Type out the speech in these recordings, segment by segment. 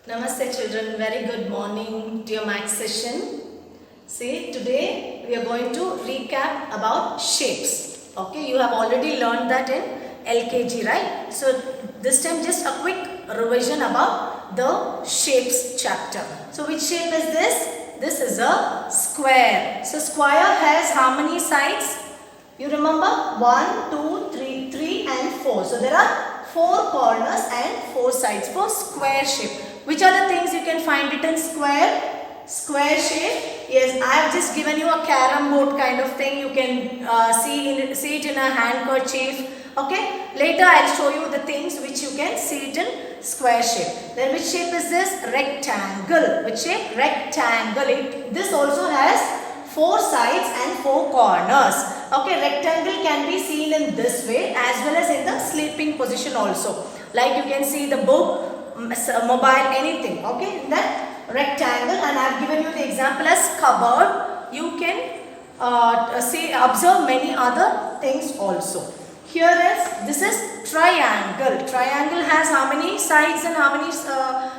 Namaste children, very good morning to your maths session. See, today we are going to recap about shapes. Okay, you have already learned that in LKG, right? So this time just a quick revision about the shapes chapter. So which shape is this? This is a square. So square has how many sides? You remember? 1, 2, 3, 3 and 4. So there are 4 corners and 4 sides for square shape. Which are the things you can find it in square? Square shape. Yes, I have just given you a carom board kind of thing. You can see it in a handkerchief. Okay. Later I will show you the things which you can see it in square shape. Then which shape is this? Rectangle. Which shape? Rectangle. This also has 4 sides and 4 corners. Okay, rectangle can be seen in this way as well as in the sleeping position also. Like you can see the book, mobile, anything. Okay, in that rectangle, and I have given you the example as cupboard. You can observe many other things also. This is triangle. Triangle has how many sides and how many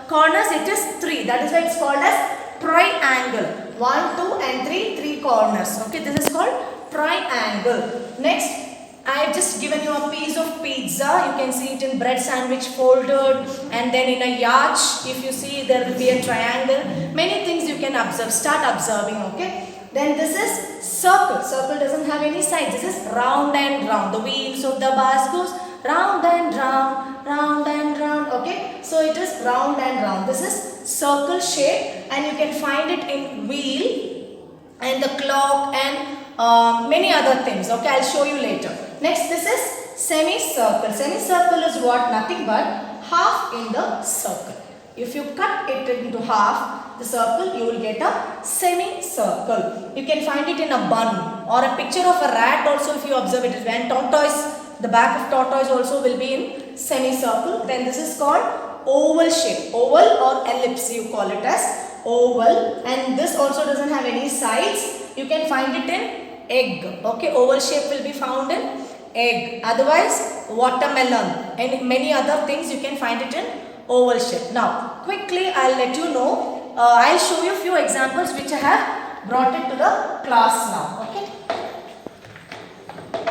corners? It is 3. That is why it's called as triangle. 1, 2 and 3, 3 corners. Okay, this is called triangle. Next, I have just given you a piece of pizza. You can see it in bread sandwich folded, and then in a yacht, if you see, there will be a triangle. Many things you can observe. Start observing, okay. Then this is circle. Circle doesn't have any sides. This is round and round. The wheels of the bus goes round and round, round and round. Okay. So it is round and round. This is circle shape, and you can find it in wheel and the clock and many other things. Okay. I'll show you later. Next, this is semicircle. Semicircle is what? Nothing but half in the circle. If you cut it into half, the circle, you will get a semicircle. You can find it in a bun or a picture of a rat also if you observe it. When tortoise, the back of tortoise also will be in semicircle. Then this is called oval shape. Oval or ellipse, you call it as oval. And this also doesn't have any sides. You can find it in egg. Okay, oval shape will be found in egg. Otherwise, watermelon and many other things you can find it in oval shape. Now, quickly I'll let you know. I'll show you a few examples which I have brought it to the class now. Okay.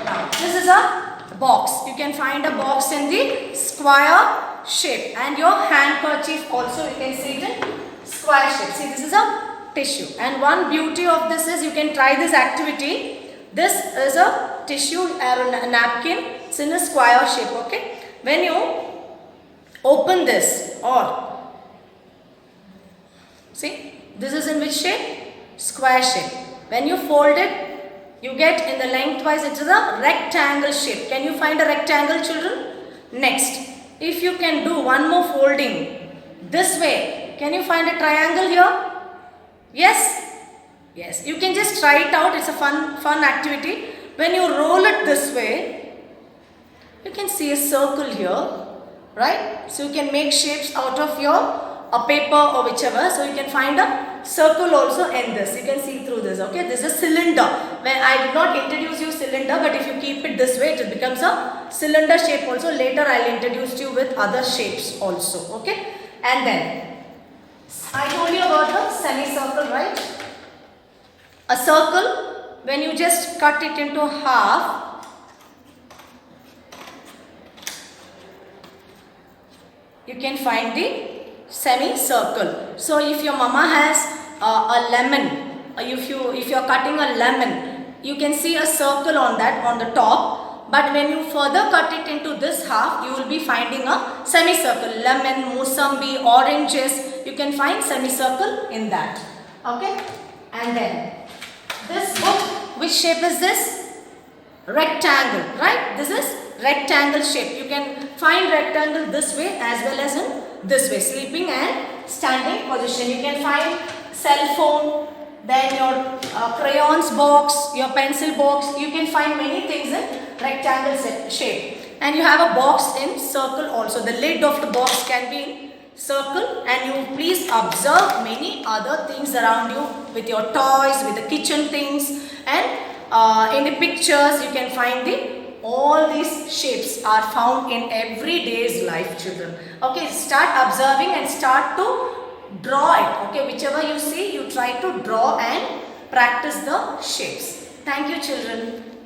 Now, this is a box. You can find a box in the square shape, and your handkerchief also you can see it in square shape. See, this is a tissue, and one beauty of this is you can try this activity. This is a tissue or a napkin. It's in a square shape. Okay. When you open this, or see, this is in which shape? Square shape. When you fold it, you get in the lengthwise it is a rectangle shape. Can you find a rectangle, children? Next, if you can do one more folding this way, can you find a triangle here? Yes? Yes. You can just try it out. It's a fun activity. When you roll it this way, you can see a circle here. Right? So you can make shapes out of your paper or whichever. So you can find a circle also in this. You can see through this. Okay, this is cylinder. When I did not introduce you cylinder, but if you keep it this way, it becomes a cylinder shape also. Later I will introduce you with other shapes also. Okay, and then I told you about the semicircle, right? A circle, when you just cut it into half, you can find the semicircle. So if your mama has a lemon, if you are cutting a lemon, you can see a circle on that on the top. But when you further cut it into this half, you will be finding a semicircle. Lemon, musambi, oranges, you can find semicircle in that. Okay. And then this book, which shape is this? Rectangle, right? This is rectangle shape. You can find rectangle this way as well as in this way, sleeping and standing position. You can find cell phone, then your crayons box, your pencil box. You can find many things in rectangle shape. And you have a box in circle also. The lid of the box can be in circle, and you please observe many other things around you with your toys, with the kitchen things, and in the pictures you can find the All these shapes are found in everyday's life, children. Okay, start observing and start to draw it. Okay, whichever you see, you try to draw and practice the shapes. Thank you, children.